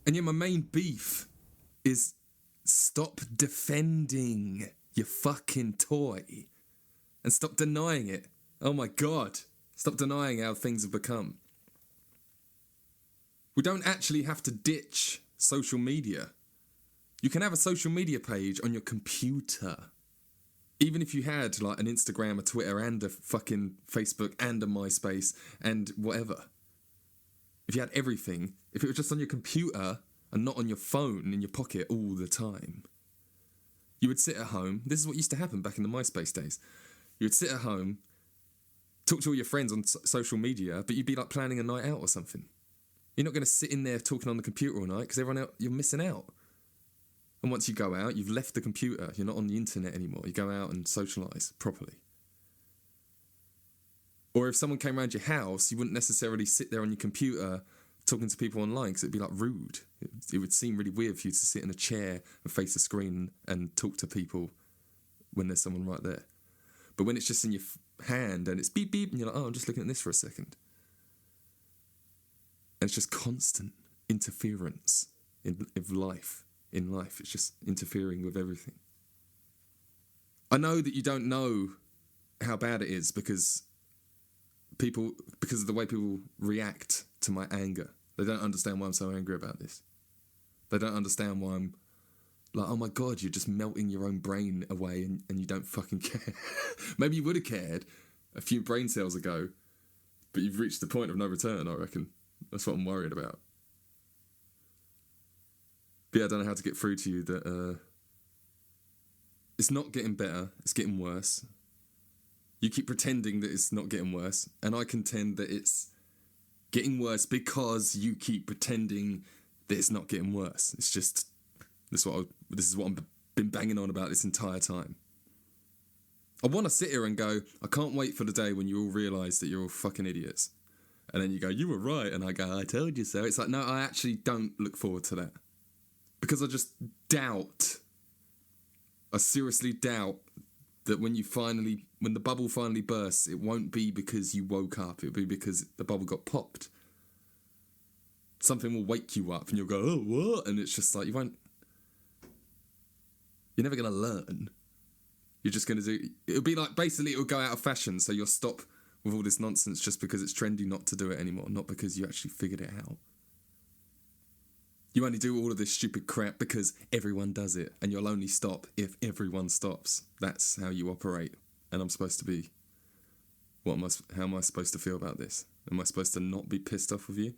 And yeah, my main beef is stop defending your fucking toy and stop denying it. Oh my God. Stop denying how things have become. We don't actually have to ditch social media. You can have a social media page on your computer. Even if you had like an Instagram, a Twitter, and a fucking Facebook, and a MySpace, and whatever. If you had everything, if it was just on your computer and not on your phone in your pocket all the time, you would sit at home. This is what used to happen back in the MySpace days. You would sit at home, talk to all your friends on social media, but you'd be like planning a night out or something. You're not going to sit in there talking on the computer all night because everyone else, you're missing out. And once you go out, you've left the computer. You're not on the internet anymore. You go out and socialise properly. Or if someone came around your house, you wouldn't necessarily sit there on your computer talking to people online because it'd be like rude. It would seem really weird for you to sit in a chair and face a screen and talk to people when there's someone right there. But when it's just in your hand and it's beep beep and you're like, oh, I'm just looking at this for a second. And it's just constant interference in life. In life, it's just interfering with everything. I know that you don't know how bad it is because of the way people react to my anger. They don't understand why I'm so angry about this. They don't understand why I'm like, oh my God, you're just melting your own brain away and you don't fucking care. Maybe you would have cared a few brain cells ago, but you've reached the point of no return, I reckon. That's what I'm worried about. But yeah, I don't know how to get through to you that it's not getting better, it's getting worse. You keep pretending that it's not getting worse, and I contend that it's getting worse because you keep pretending that it's not getting worse. It's just, this is what I've been banging on about this entire time. I want to sit here and go, I can't wait for the day when you all realise that you're all fucking idiots. And then you go, you were right, and I go, I told you so. It's like, no, I actually don't look forward to that. Because I just doubt, I seriously doubt that when the bubble finally bursts, it won't be because you woke up, it'll be because the bubble got popped. Something will wake you up and you'll go, oh, what? And it's just like, you're never going to learn. You're just going to it'll be like, basically it'll go out of fashion, so you'll stop with all this nonsense just because it's trendy not to do it anymore, not because you actually figured it out. You only do all of this stupid crap because everyone does it, and you'll only stop if everyone stops. That's how you operate. And I'm supposed to be... how am I supposed to feel about this? Am I supposed to not be pissed off with you?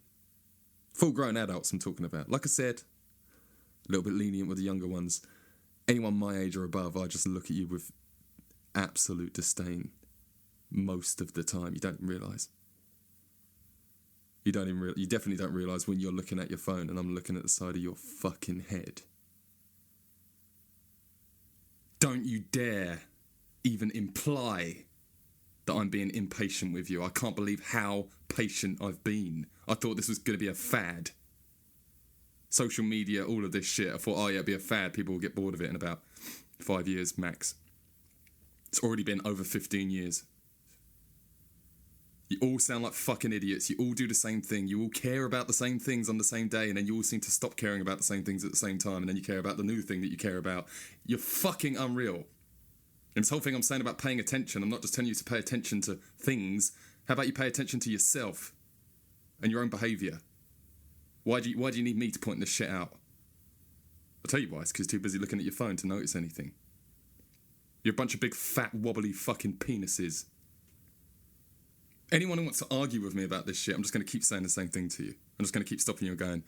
Full-grown adults I'm talking about. Like I said, a little bit lenient with the younger ones. Anyone my age or above, I just look at you with absolute disdain most of the time. You don't realise. You definitely don't realise when you're looking at your phone and I'm looking at the side of your fucking head. Don't you dare even imply that I'm being impatient with you. I can't believe how patient I've been. I thought this was going to be a fad. Social media, all of this shit. I thought, oh yeah, it'll be a fad. People will get bored of it in about 5 years max. It's already been over 15 years. You all sound like fucking idiots. You all do the same thing. You all care about the same things on the same day, and then you all seem to stop caring about the same things at the same time, and then you care about the new thing that you care about. You're fucking unreal. And this whole thing I'm saying about paying attention, I'm not just telling you to pay attention to things. How about you pay attention to yourself and your own behaviour? Why do you need me to point this shit out? I'll tell you why. It's because you're too busy looking at your phone to notice anything. You're a bunch of big, fat, wobbly fucking penises. Anyone who wants to argue with me about this shit, I'm just going to keep saying the same thing to you. I'm just going to keep stopping you and going,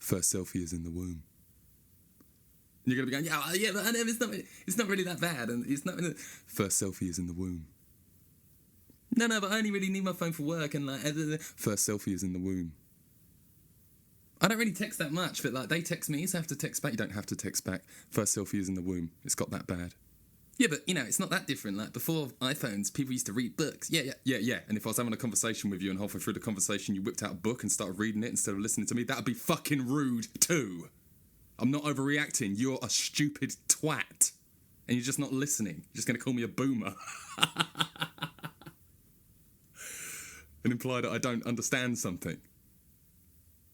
first selfie is in the womb. And you're going to be going, yeah, but I know it's not really that bad. And it's not. First selfie is in the womb. No, but I only really need my phone for work. And first selfie is in the womb. I don't really text that much, but they text me, so I have to text back. You don't have to text back. First selfie is in the womb. It's got that bad. Yeah, but, it's not that different. Before iPhones, people used to read books. Yeah. And if I was having a conversation with you and halfway through the conversation you whipped out a book and started reading it instead of listening to me, that would be fucking rude too. I'm not overreacting. You're a stupid twat. And you're just not listening. You're just going to call me a boomer. And imply that I don't understand something.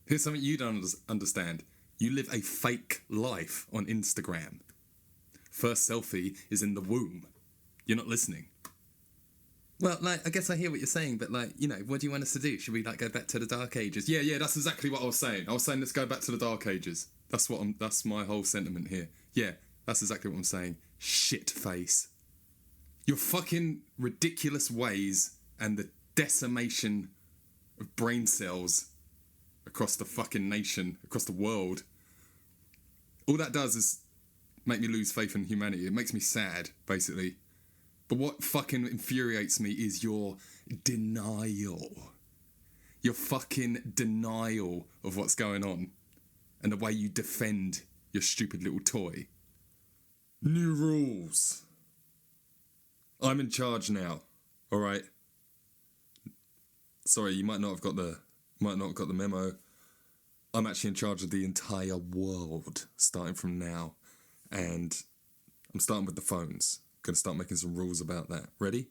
Here's something you don't understand. You live a fake life on Instagram. First selfie is in the womb. You're not listening. Well, like, I guess I hear what you're saying, but, like, you know, what do you want us to do? Should we, like, go back to the Dark Ages? Yeah, that's exactly what I was saying. I was saying let's go back to the Dark Ages. That's my whole sentiment here. Yeah, that's exactly what I'm saying. Shit face. Your fucking ridiculous ways and the decimation of brain cells across the fucking nation, across the world. All that does is make me lose faith in humanity. It makes me sad, basically. But what fucking infuriates me is your denial. Your fucking denial of what's going on. And the way you defend your stupid little toy. New rules. I'm in charge now. Alright? Sorry, you might not have got the memo. I'm actually in charge of the entire world, starting from now. And I'm starting with the phones. Going to start making some rules about that. Ready?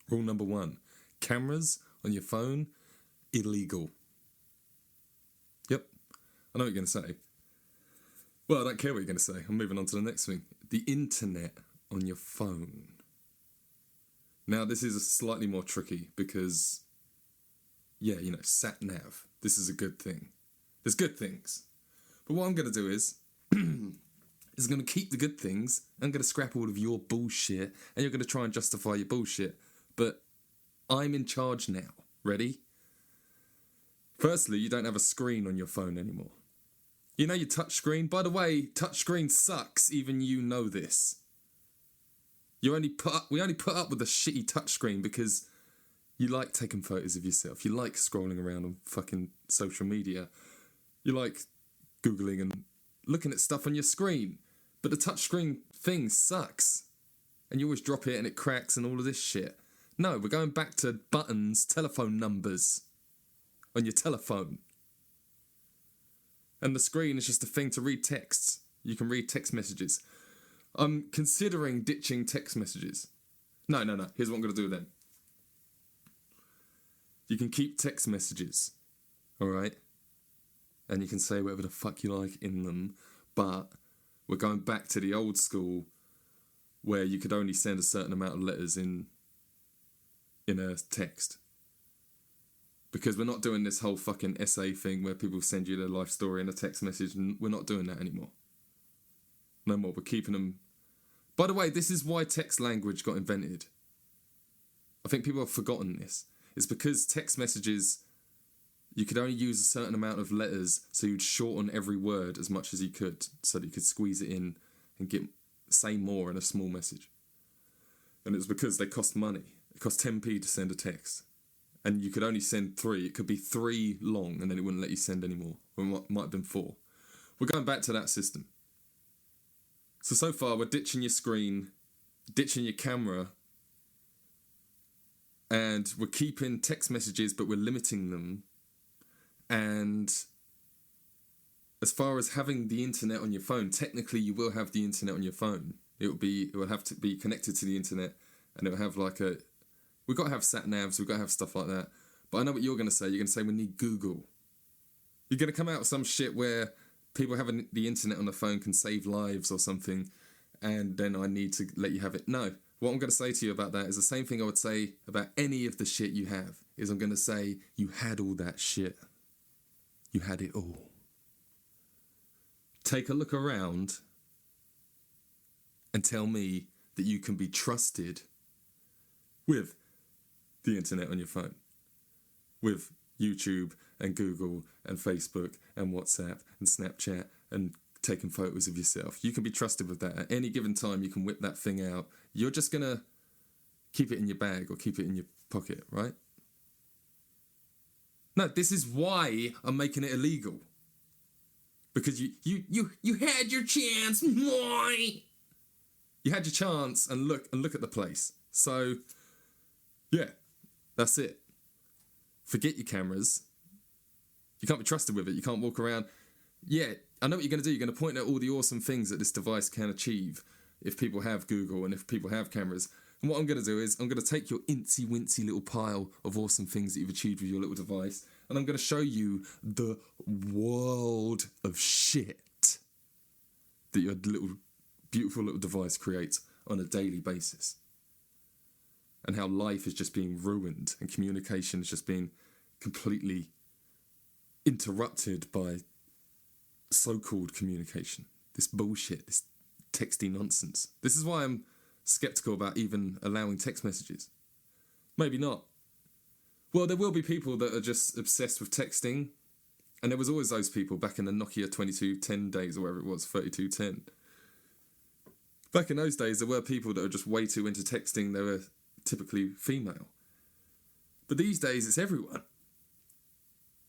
Rule number 1. Cameras on your phone, illegal. Yep. I know what you're going to say. Well, I don't care what you're going to say. I'm moving on to the next thing. The internet on your phone. Now, this is slightly more tricky because, yeah, you know, sat nav. This is a good thing. There's good things. But what I'm going to do is going to keep the good things. I'm going to scrap all of your bullshit, and you're going to try and justify your bullshit. But I'm in charge now. Ready? Firstly, you don't have a screen on your phone anymore. You know your touch screen? By the way, touch screen sucks. Even you know this. We only put up with a shitty touch screen because you like taking photos of yourself. You like scrolling around on fucking social media. You like Googling and looking at stuff on your screen. But the touchscreen thing sucks. And you always drop it and it cracks and all of this shit. No, we're going back to buttons, telephone numbers on your telephone. And the screen is just a thing to read texts. You can read text messages. I'm considering ditching text messages. No. Here's what I'm going to do then. You can keep text messages. Alright? And you can say whatever the fuck you like in them. But we're going back to the old school where you could only send a certain amount of letters in a text. Because we're not doing this whole fucking essay thing where people send you their life story in a text message, and we're not doing that anymore. No more. We're keeping them. By the way, this is why text language got invented. I think people have forgotten this. It's because text messages, you could only use a certain amount of letters, so you'd shorten every word as much as you could, so that you could squeeze it in and say more in a small message. And it's because they cost money. It cost 10p to send a text. And you could only send 3. It could be 3 long, and then it wouldn't let you send any more. Or it might have been 4. We're going back to that system. So far, we're ditching your screen, ditching your camera, and we're keeping text messages, but we're limiting them. And as far as having the internet on your phone, technically you will have the internet on your phone. It will have to be connected to the internet, and it will have like we've got to have sat navs, we've got to have stuff like that. But I know what you're going to say. You're going to say we need Google. You're going to come out with some shit where people having the internet on the phone can save lives or something, and then I need to let you have it. No. What I'm going to say to you about that is the same thing I would say about any of the shit you have, is I'm going to say you had all that shit. You had it all. Take a look around and tell me that you can be trusted with the internet on your phone. With YouTube and Google and Facebook and WhatsApp and Snapchat and taking photos of yourself. You can be trusted with that. At any given time, you can whip that thing out. You're just going to keep it in your bag or keep it in your pocket, right? No, this is why I'm making it illegal. Because you had your chance. You had your chance, and look at the place. So, yeah, that's it. Forget your cameras. You can't be trusted with it. You can't walk around. Yeah, I know what you're going to do. You're going to point at all the awesome things that this device can achieve if people have Google and if people have cameras. And what I'm going to do is I'm going to take your incy-wincy little pile of awesome things that you've achieved with your little device, And I'm going to show you the world of shit that your little, beautiful little device creates on a daily basis. And how life is just being ruined and communication is just being completely interrupted by so-called communication. This bullshit, this texty nonsense. This is why I'm skeptical about even allowing text messages. Maybe not. Well, there will be people that are just obsessed with texting. And there was always those people back in the Nokia 2210 days or whatever it was, 3210. Back in those days, there were people that were just way too into texting. They were typically female. But these days, it's everyone.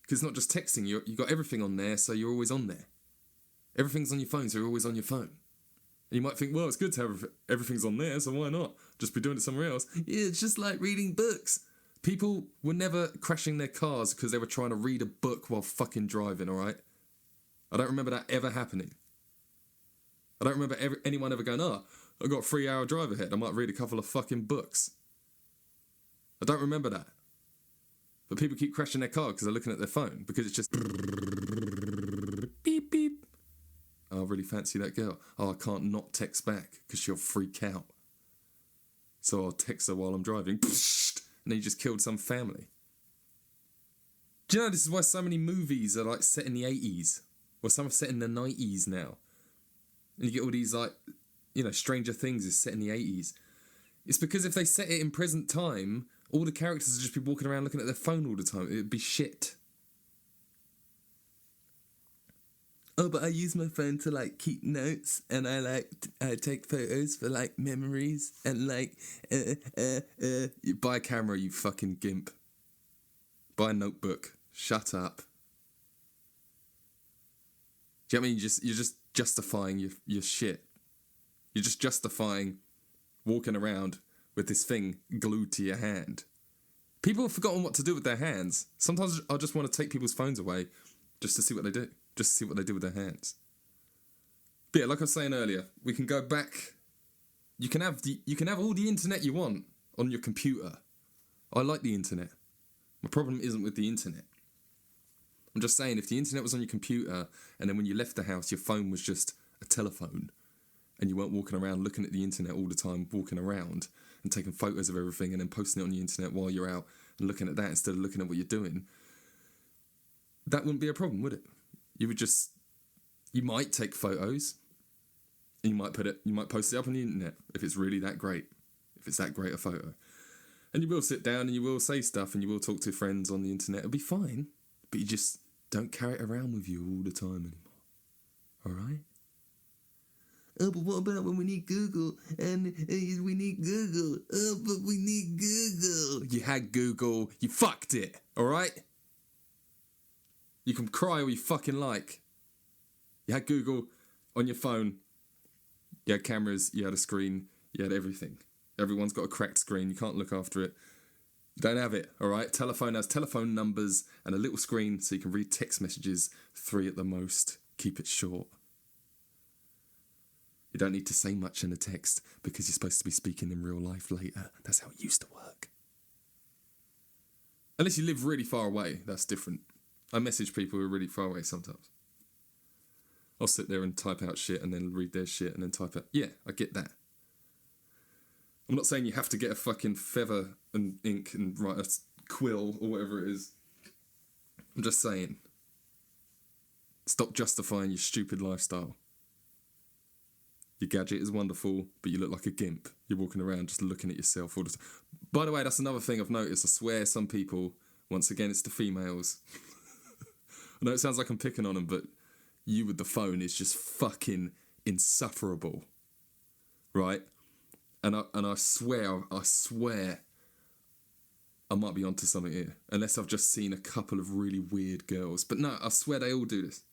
Because it's not just texting. You've got everything on there, so you're always on there. Everything's on your phone, so you're always on your phone. And you might think, well, it's good to have everything's on there, so why not? Just be doing it somewhere else. Yeah, it's just like reading books. People were never crashing their cars because they were trying to read a book while fucking driving, alright? I don't remember that ever happening. I don't remember anyone ever going, I've got a 3-hour drive ahead, I might read a couple of fucking books. I don't remember that. But people keep crashing their car because they're looking at their phone, because it's just beep, beep. Oh, I really fancy that girl. Oh, I can't not text back because she'll freak out. So I'll text her while I'm driving. And then you just killed some family. Do you know this is why so many movies are like set in the 80s? Or some are set in the 90s now. And you get all these like, Stranger Things is set in the 80s. It's because if they set it in present time, all the characters would just be walking around looking at their phone all the time. It'd be shit. Oh, but I use my phone to like keep notes, and I take photos for like memories, and like you buy a camera, you fucking gimp. Buy a notebook. Shut up. Do you know what I mean? You're just justifying your shit. You're just justifying walking around with this thing glued to your hand. People have forgotten what to do with their hands. Sometimes I just want to take people's phones away just to see what they do. Just to see what they do with their hands. But yeah, like I was saying earlier, we can go back. You can have all the internet you want on your computer. I like the internet. My problem isn't with the internet. I'm just saying, if the internet was on your computer, and then when you left the house, your phone was just a telephone, and you weren't walking around looking at the internet all the time, walking around and taking photos of everything and then posting it on the internet while you're out and looking at that instead of looking at what you're doing, that wouldn't be a problem, would it? You might take photos, and you might post it up on the internet if it's really that great, if it's that great a photo. And you will sit down and you will say stuff and you will talk to friends on the internet. It'll be fine, but you just don't carry it around with you all the time anymore. Alright? Oh, but what about when we need Google? And we need Google. Oh, but we need Google. You had Google. You fucked it. Alright? You can cry all you fucking like. You had Google on your phone. You had cameras. You had a screen. You had everything. Everyone's got a cracked screen. You can't look after it. You don't have it, alright? Telephone has telephone numbers and a little screen so you can read text messages, 3 at the most. Keep it short. You don't need to say much in a text because you're supposed to be speaking in real life later. That's how it used to work. Unless you live really far away, that's different. I message people who are really far away sometimes. I'll sit there and type out shit and then read their shit and then type out... Yeah, I get that. I'm not saying you have to get a fucking feather and ink and write a quill or whatever it is. I'm just saying. Stop justifying your stupid lifestyle. Your gadget is wonderful, but you look like a gimp. You're walking around just looking at yourself all the time. By the way, that's another thing I've noticed. I swear some people, once again, it's the females. I know it sounds like I'm picking on them, but you with the phone is just fucking insufferable. Right? And I swear I might be onto something here. Unless I've just seen a couple of really weird girls. But no, I swear they all do this.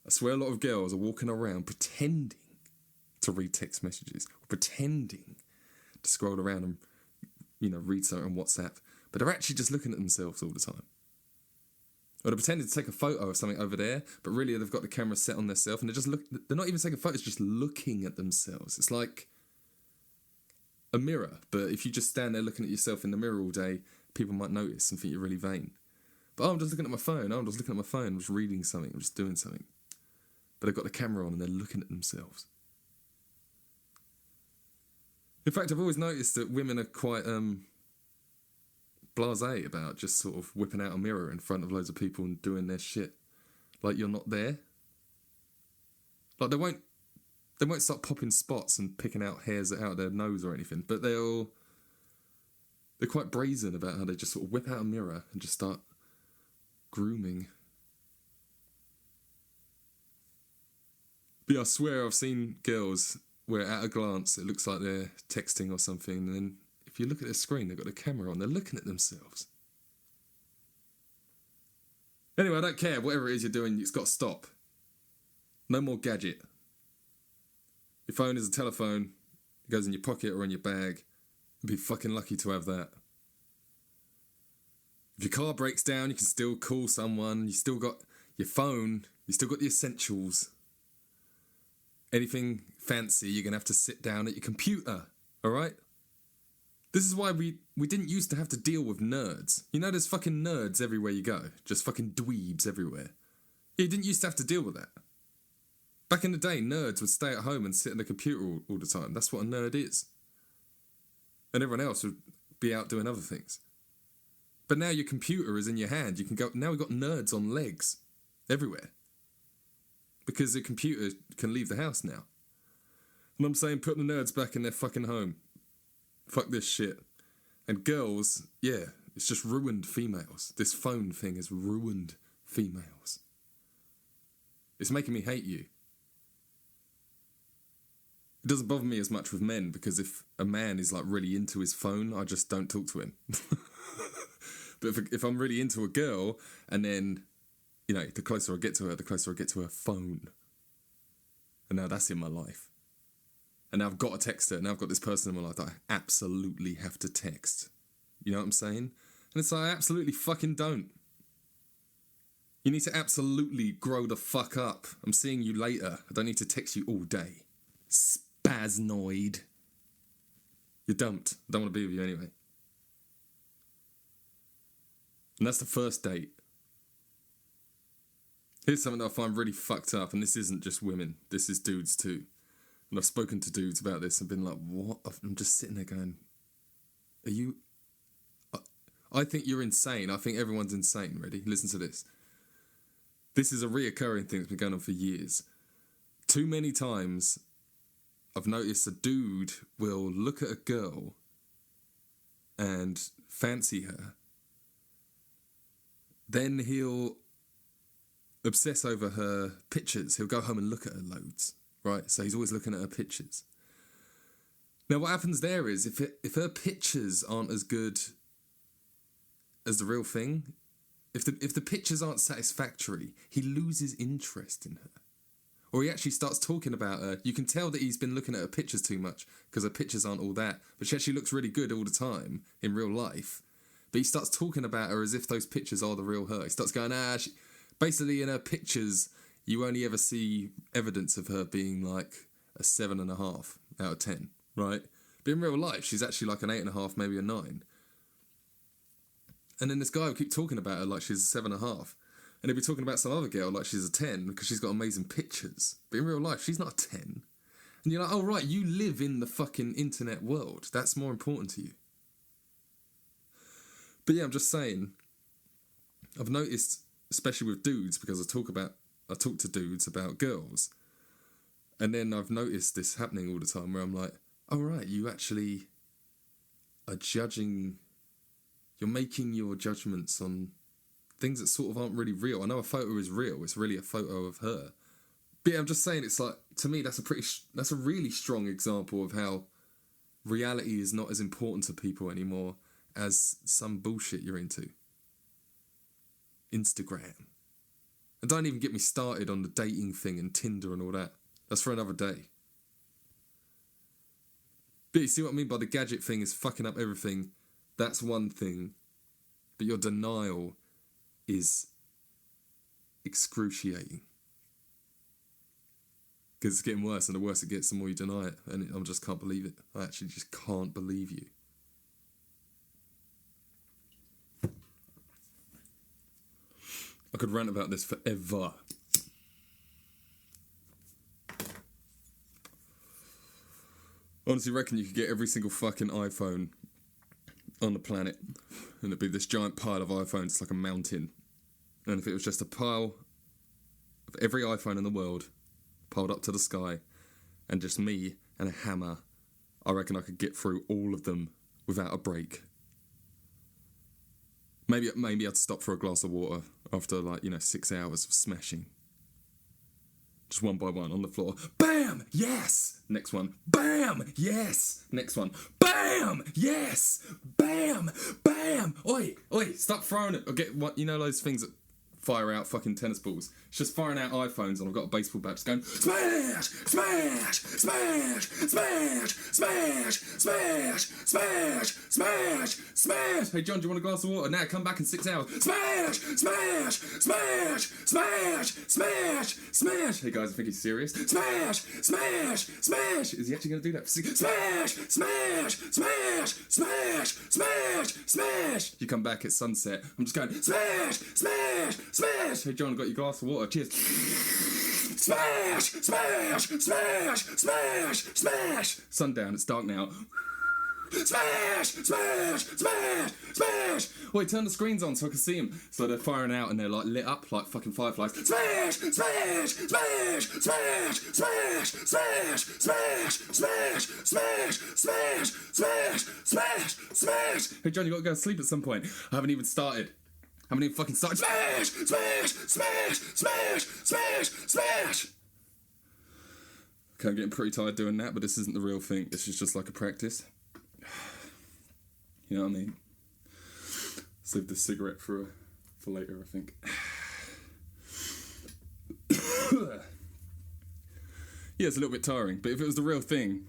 I swear a lot of girls are walking around pretending to read text messages. Or pretending to scroll around and, read something on WhatsApp. But they're actually just looking at themselves all the time. Or they're pretending to take a photo of something over there, but really they've got the camera set on themselves and they're not even taking photos, just looking at themselves. It's like a mirror, but if you just stand there looking at yourself in the mirror all day, people might notice and think you're really vain. But I'm just looking at my phone. I'm just looking at my phone. I'm just reading something. I'm just doing something. But they've got the camera on and they're looking at themselves. In fact, I've always noticed that women are quite blasé about just sort of whipping out a mirror in front of loads of people and doing their shit. Like you're not there. Like they won't start popping spots and picking out hairs out of their nose or anything, but they're quite brazen about how they just sort of whip out a mirror and just start grooming. But yeah, I swear I've seen girls where at a glance it looks like they're texting or something, and then if you look at their screen, they've got the camera on, they're looking at themselves. Anyway, I don't care. Whatever it is you're doing, it's got to stop. No more gadget. Your phone is a telephone. It goes in your pocket or in your bag. You'd be fucking lucky to have that. If your car breaks down, you can still call someone. You still got your phone. You still got the essentials. Anything fancy, you're going to have to sit down at your computer. Alright? This is why we didn't used to have to deal with nerds. You know there's fucking nerds everywhere you go. Just fucking dweebs everywhere. You didn't used to have to deal with that. Back in the day, nerds would stay at home and sit on the computer all the time. That's what a nerd is. And everyone else would be out doing other things. But now your computer is in your hand. You can go. Now we've got nerds on legs everywhere. Because the computer can leave the house now. And I'm saying put the nerds back in their fucking home. Fuck this shit. And girls, yeah, it's just ruined females. This phone thing has ruined females. It's making me hate you. It doesn't bother me as much with men, because if a man is like really into his phone, I just don't talk to him. But if I'm really into a girl, and then, you know, the closer I get to her, the closer I get to her phone. And now that's in my life. And now I've got to text her. Now I've got this person in my life that I absolutely have to text. You know what I'm saying? And it's like, I absolutely fucking don't. You need to absolutely grow the fuck up. I'm seeing you later. I don't need to text you all day. Spaznoid. You're dumped. I don't want to be with you anyway. And that's the first date. Here's something that I find really fucked up, and this isn't just women. This is dudes too. And I've spoken to dudes about this and been like, what? I'm just sitting there going, are you... I think you're insane. I think everyone's insane. Ready? Listen to this. This is a reoccurring thing that's been going on for years. Too many times I've noticed a dude will look at a girl and fancy her. Then he'll obsess over her pictures. He'll go home and look at her loads, right? So he's always looking at her pictures. Now what happens there is if her pictures aren't as good as the real thing, if the pictures aren't satisfactory, he loses interest in her. Or he actually starts talking about her. You can tell that he's been looking at her pictures too much because her pictures aren't all that. But she actually looks really good all the time in real life. But he starts talking about her as if those pictures are the real her. He starts going, basically in her pictures, you only ever see evidence of her being like a 7.5 out of 10, right? But in real life, she's actually like an 8.5, maybe a 9. And then this guy will keep talking about her like she's a 7.5. And he'll be talking about some other girl like she's a 10 because she's got amazing pictures. But in real life, she's not a 10. And you're like, oh, right, you live in the fucking internet world. That's more important to you. But yeah, I'm just saying, I've noticed, especially with dudes, because I talk to dudes about girls. And then I've noticed this happening all the time where I'm like, oh, right, you actually are judging, you're making your judgments on things that sort of aren't really real. I know a photo is real. It's really a photo of her. But yeah, I'm just saying, it's like, to me, that's a really strong example of how reality is not as important to people anymore as some bullshit you're into. Instagram. And don't even get me started on the dating thing and Tinder and all that. That's for another day. But you see what I mean by the gadget thing is fucking up everything. That's one thing. But your denial is excruciating. Because it's getting worse, and the worse it gets, the more you deny it. And I just can't believe it. I actually just can't believe you. I could rant about this forever. Honestly, reckon you could get every single fucking iPhone on the planet, and it'd be this giant pile of iPhones. It's like a mountain. And if it was just a pile of every iPhone in the world piled up to the sky, and just me and a hammer, I reckon I could get through all of them without a break. Maybe I'd stop for a glass of water after 6 hours of smashing. Just one by one on the floor. Bam! Yes! Next one. Bam! Yes! Next one. Bam! Yes! Bam! Bam! Oi! Stop throwing it. Or get what, those things that fire out fucking tennis balls. It's just firing out iPhones, and I've got a baseball bat just going smash! Smash! Smash! Smash! Smash! Smash! Smash! Smash! Smash! Hey John, do you want a glass of water? Now come back in 6 hours. Smash! Smash! Smash! Smash! Smash! Smash! Hey guys, I think he's serious. Smash! Smash! Smash! Is he actually going to do that? Smash! Smash! Smash! Smash! Smash! Smash! You come back at sunset. I'm just going smash! Smash! Smash! Hey John, got your glass of water. Cheers. Smash! Smash! Smash! Smash! Smash! Sundown, it's dark now. Smash! Smash! Smash! Smash! Wait, turn the screens on so I can see them. So they're firing out and they're like lit up like fucking fireflies. Smash! Smash! Smash! Smash! Smash! Smash! Smash! Smash! Smash! Smash! Smash! Smash! Smash! Hey John, you gotta go to sleep at some point. I haven't even started. I haven't even fucking started. Smash! Smash! Smash! Smash! Smash! Smash! Okay, I'm getting pretty tired doing that, but this isn't the real thing. This is just like a practice. You know what I mean? Save the cigarette for later, I think. Yeah, it's a little bit tiring, but if it was the real thing,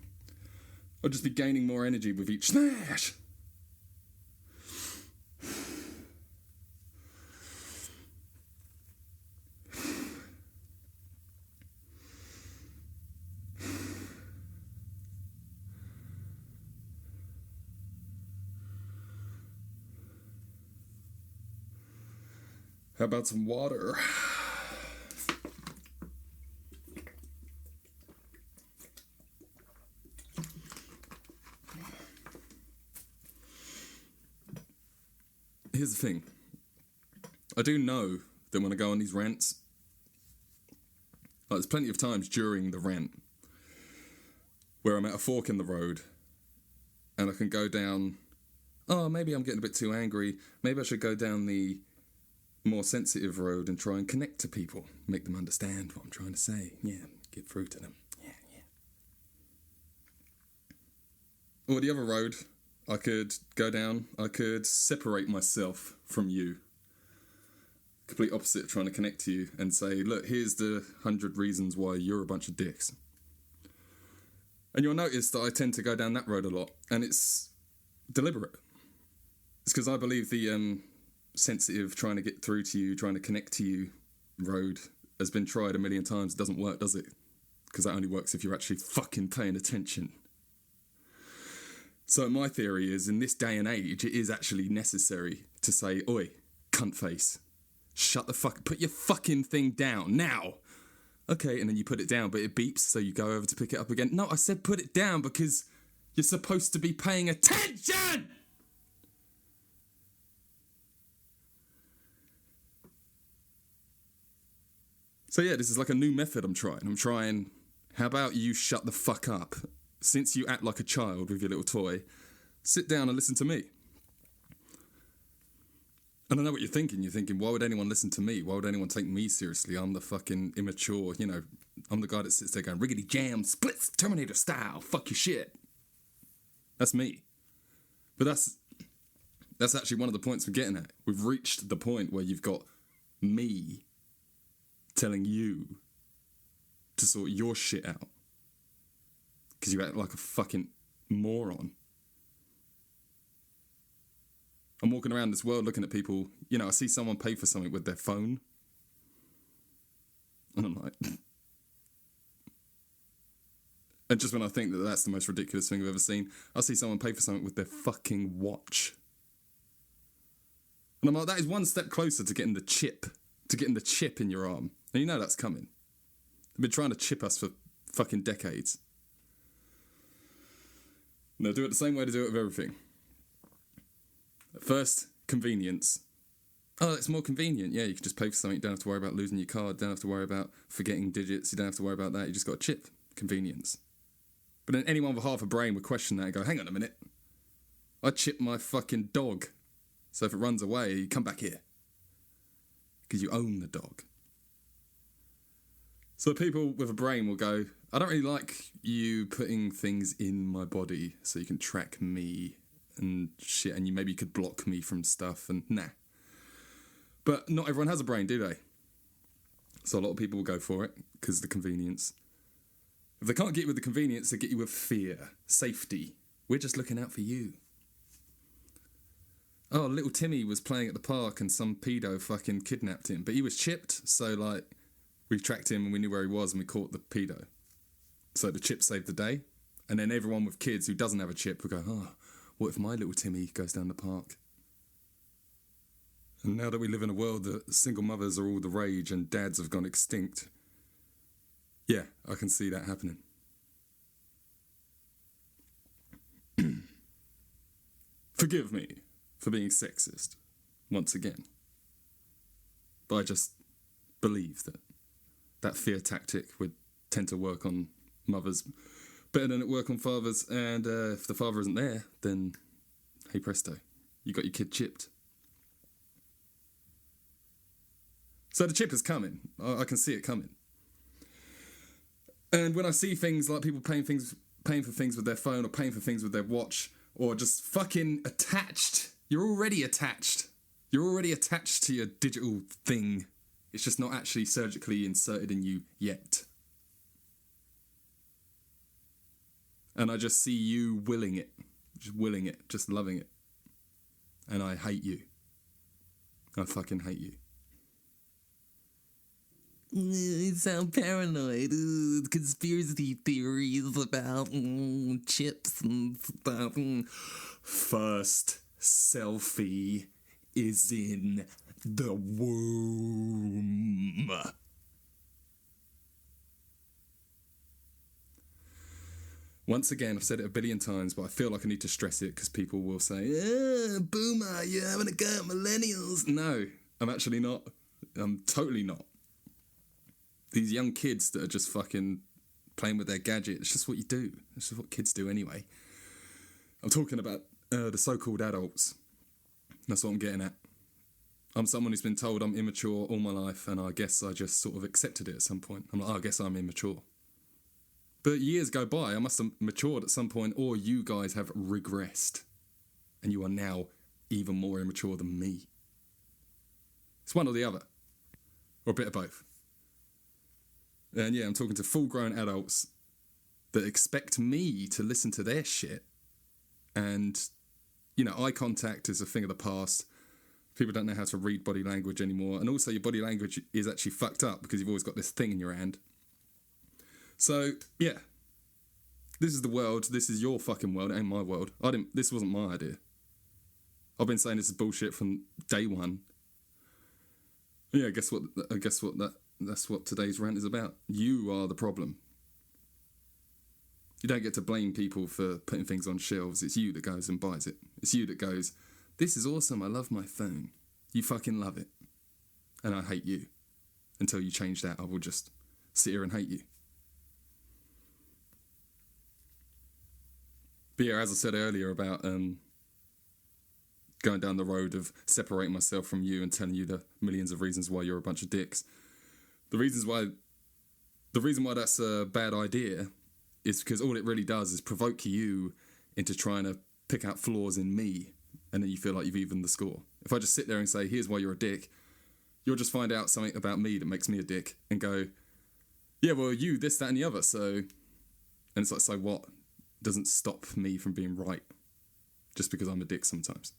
I'd just be gaining more energy with each smash. How about some water? Here's the thing. I do know that when I go on these rants, there's plenty of times during the rant where I'm at a fork in the road and I can go down, maybe I'm getting a bit too angry. Maybe I should go down the more sensitive road and try and connect to people, make them understand what I'm trying to say. Yeah, get through to them. Yeah. Or the other road, I could go down, I could separate myself from you. Complete opposite of trying to connect to you and say, look, here's the 100 reasons why you're a bunch of dicks. And you'll notice that I tend to go down that road a lot, and it's deliberate. It's because I believe the sensitive, trying to get through to you, trying to connect to you road has been tried a million times. It doesn't work, does it? Because that only works if you're actually fucking paying attention. So my theory is, in this day and age, it is actually necessary to say, oi, cunt face, shut the fuck, put your fucking thing down, now. Okay, and then you put it down, but it beeps, so you go over to pick it up again. No, I said put it down because you're supposed to be paying attention! So yeah, this is like a new method I'm trying, how about you shut the fuck up? Since you act like a child with your little toy, sit down and listen to me. And I know what you're thinking. You're thinking, why would anyone listen to me? Why would anyone take me seriously? I'm the fucking immature, I'm the guy that sits there going, riggedy jam, splits, Terminator style, fuck your shit. That's me. But that's actually one of the points we're getting at. We've reached the point where you've got me telling you to sort your shit out because you act like a fucking moron. I'm walking around this world looking at people, I see someone pay for something with their phone, and I'm like, and just when I think that that's the most ridiculous thing I've ever seen, I see someone pay for something with their fucking watch. And I'm like, that is one step closer to getting the chip, to getting the chip in your arm. And you know that's coming. They've been trying to chip us for fucking decades. And they'll do it the same way they do it with everything. First, convenience. Oh, it's more convenient. Yeah, you can just pay for something. You don't have to worry about losing your card. You don't have to worry about forgetting digits. You don't have to worry about that. You just got a chip. Convenience. But then anyone with half a brain would question that and go, hang on a minute. I chipped my fucking dog. So if it runs away, you come back here. Because you own the dog. So people with a brain will go, I don't really like you putting things in my body so you can track me and shit, and maybe you could block me from stuff, and nah. But not everyone has a brain, do they? So a lot of people will go for it because of the convenience. If they can't get you with the convenience, they get you with fear, safety. We're just looking out for you. Oh, little Timmy was playing at the park and some pedo fucking kidnapped him. But he was chipped, so like, we tracked him and we knew where he was and we caught the pedo. So the chip saved the day. And then everyone with kids who doesn't have a chip will go, oh, what if my little Timmy goes down the park? And now that we live in a world that single mothers are all the rage and dads have gone extinct, yeah, I can see that happening. Forgive me for being sexist, once again. But I just believe that fear tactic would tend to work on mothers better than it work on fathers, and if the father isn't there, then hey presto, you got your kid chipped. So the chip is coming. I can see it coming. And when I see things like people paying for things with their phone or paying for things with their watch or just fucking attached, you're already attached. You're already attached to your digital thing. It's just not actually surgically inserted in you yet. And I just see you willing it, just loving it. And I hate you. I fucking hate you. You sound paranoid. Conspiracy theories about chips and stuff. First selfie is in the womb. Once again, I've said it a billion times, but I feel like I need to stress it because people will say, boomer, you're having a go at millennials. No, I'm actually not. I'm totally not. These young kids that are just fucking playing with their gadget, it's just what you do. It's just what kids do anyway. I'm talking about the so-called adults. That's what I'm getting at. I'm someone who's been told I'm immature all my life, and I guess I just sort of accepted it at some point. I'm like, oh, I guess I'm immature. But years go by, I must have matured at some point, or you guys have regressed. And you are now even more immature than me. It's one or the other. Or a bit of both. And yeah, I'm talking to full-grown adults that expect me to listen to their shit. And, you know, eye contact is a thing of the past. People don't know how to read body language anymore. And also your body language is actually fucked up because you've always got this thing in your hand. So, yeah. This is the world. This is your fucking world. It ain't my world. This wasn't my idea. I've been saying this is bullshit from day one. Yeah, guess what? That's what today's rant is about. You are the problem. You don't get to blame people for putting things on shelves. It's you that goes and buys it. It's you that goes, this is awesome, I love my phone. You fucking love it. And I hate you. Until you change that, I will just sit here and hate you. But yeah, as I said earlier about going down the road of separating myself from you and telling you the millions of reasons why you're a bunch of dicks. The reason why that's a bad idea is because all it really does is provoke you into trying to pick out flaws in me, and then you feel like you've evened the score. If I just sit there and say, here's why you're a dick, you'll just find out something about me that makes me a dick and go, yeah, well, you, this, that, and the other, so... And it's like, so what? Doesn't stop me from being right just because I'm a dick sometimes.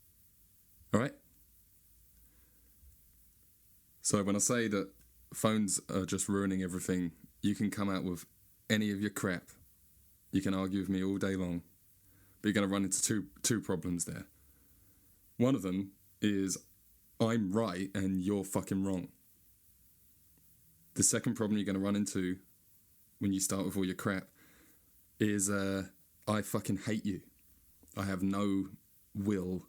All right? So when I say that phones are just ruining everything, you can come out with any of your crap. You can argue with me all day long, but you're going to run into two problems there. One of them is I'm right and you're fucking wrong. The second problem you're going to run into when you start with all your crap is I fucking hate you. I have no will,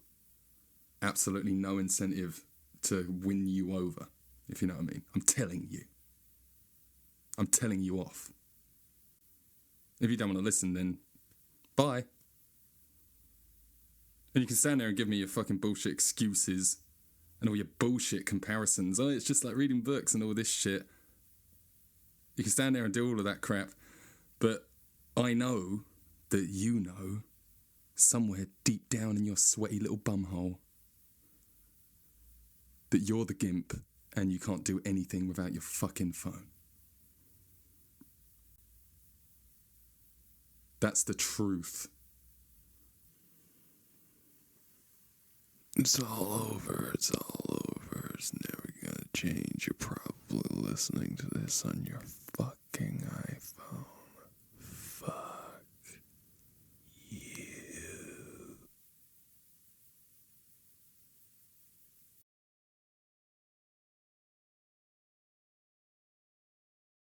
absolutely no incentive to win you over, if you know what I mean. I'm telling you. I'm telling you off. If you don't want to listen, then bye. And you can stand there and give me your fucking bullshit excuses and all your bullshit comparisons. Oh, it's just like reading books and all this shit. You can stand there and do all of that crap, but I know that you know, somewhere deep down in your sweaty little bumhole, that you're the gimp and you can't do anything without your fucking phone. That's the truth. It's all over, it's never gonna change. You're probably listening to this on your fucking